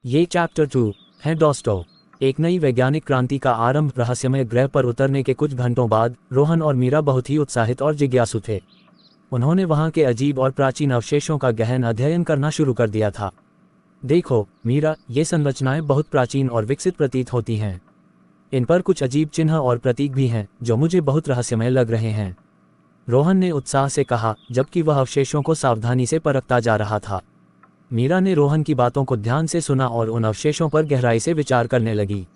ये चैप्टर 2 है दोस्तों। एक नई वैज्ञानिक क्रांति का आरंभ। रहस्यमय ग्रह पर उतरने के कुछ घंटों बाद रोहन और मीरा बहुत ही उत्साहित और जिज्ञासु थे। उन्होंने वहां के अजीब और प्राचीन अवशेषों का गहन अध्ययन करना शुरू कर दिया था। देखो मीरा, ये संरचनाएं बहुत प्राचीन और विकसित प्रतीत होती हैं। इन पर कुछ अजीब चिन्ह और प्रतीक भी हैं जो मुझे बहुत रहस्यमय लग रहे हैं, रोहन ने उत्साह से कहा, जबकि वह अवशेषों को सावधानी से परखता जा रहा था। मीरा ने रोहन की बातों को ध्यान से सुना और उन अवशेषों पर गहराई से विचार करने लगी।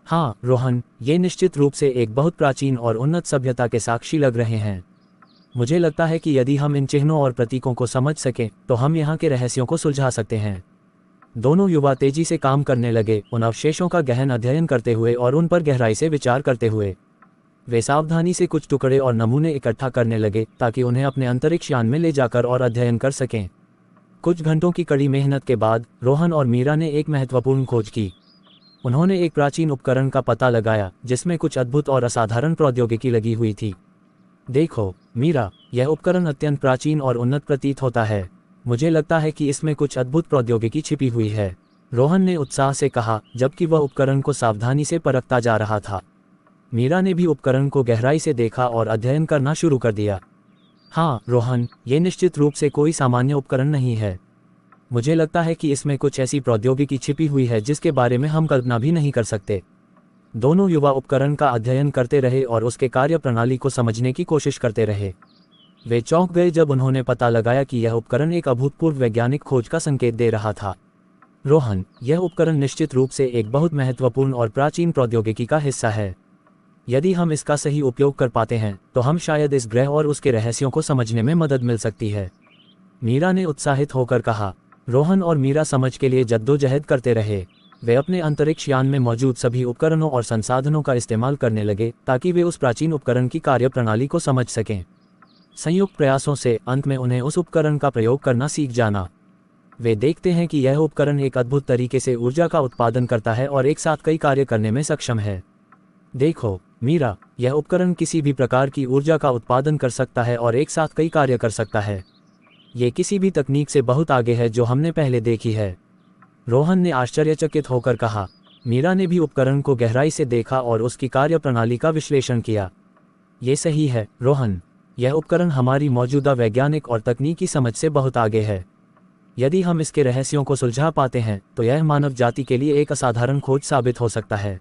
हाँ रोहन, ये निश्चित रूप से एक बहुत प्राचीन और उन्नत सभ्यता के साक्षी लग रहे हैं। मुझे लगता है कि यदि हम इन चिन्हों और प्रतीकों को समझ सकें तो हम यहाँ के रहस्यों को सुलझा सकते हैं। दोनों युवा तेजी से काम करने लगे, उन अवशेषों का गहन अध्ययन करते हुए और उन पर गहराई से विचार करते हुए। वे सावधानी से कुछ टुकड़े और नमूने इकट्ठा करने लगे ताकि उन्हें अपने अंतरिक्ष यान में ले जाकर और अध्ययन कर सकें। कुछ घंटों की कड़ी मेहनत के बाद रोहन और मीरा ने एक महत्वपूर्ण खोज की। उन्होंने एक प्राचीन उपकरण का पता लगाया जिसमें कुछ अद्भुत और असाधारण प्रौद्योगिकी लगी हुई थी। देखो मीरा, यह उपकरण अत्यंत प्राचीन और उन्नत प्रतीत होता है। मुझे लगता है कि इसमें कुछ अद्भुत प्रौद्योगिकी छिपी हुई है, रोहन ने उत्साह से कहा, जबकि वह उपकरण को सावधानी से परखता जा रहा था। मीरा ने भी उपकरण को गहराई से देखा और अध्ययन करना शुरू कर दिया। हाँ रोहन, ये निश्चित रूप से कोई सामान्य उपकरण नहीं है। मुझे लगता है कि इसमें कुछ ऐसी प्रौद्योगिकी छिपी हुई है जिसके बारे में हम कल्पना भी नहीं कर सकते। दोनों युवा उपकरण का अध्ययन करते रहे और उसके कार्य प्रणाली को समझने की कोशिश करते रहे। वे चौंक गए जब उन्होंने पता लगाया कि यह उपकरण एक अभूतपूर्व वैज्ञानिक खोज का संकेत दे रहा था। रोहन, यह उपकरण निश्चित रूप से एक बहुत महत्वपूर्ण और प्राचीन प्रौद्योगिकी का हिस्सा है। यदि हम इसका सही उपयोग कर पाते हैं तो हम शायद इस ग्रह और उसके रहस्यों को समझने में मदद मिल सकती है, मीरा ने उत्साहित होकर कहा। रोहन और मीरा समझ के लिए जद्दोजहद करते रहे। वे अपने अंतरिक्ष यान में मौजूद सभी उपकरणों और संसाधनों का इस्तेमाल करने लगे ताकि वे उस प्राचीन उपकरण की कार्यप्रणाली को समझ सकें। संयुक्त प्रयासों से अंत में उन्हें उस उपकरण का प्रयोग करना सीख जाना। वे देखते हैं कि यह उपकरण एक अद्भुत तरीके से ऊर्जा का उत्पादन करता है और एक साथ कई कार्य करने में सक्षम है। देखो मीरा, यह उपकरण किसी भी प्रकार की ऊर्जा का उत्पादन कर सकता है और एक साथ कई कार्य कर सकता है। ये किसी भी तकनीक से बहुत आगे है जो हमने पहले देखी है, रोहन ने आश्चर्यचकित होकर कहा। मीरा ने भी उपकरण को गहराई से देखा और उसकी कार्यप्रणाली का विश्लेषण किया। ये सही है रोहन, यह उपकरण हमारी मौजूदा वैज्ञानिक और तकनीकी समझ से बहुत आगे है। यदि हम इसके रहस्यों को सुलझा पाते हैं तो यह मानव जाति के लिए एक असाधारण खोज साबित हो सकता है।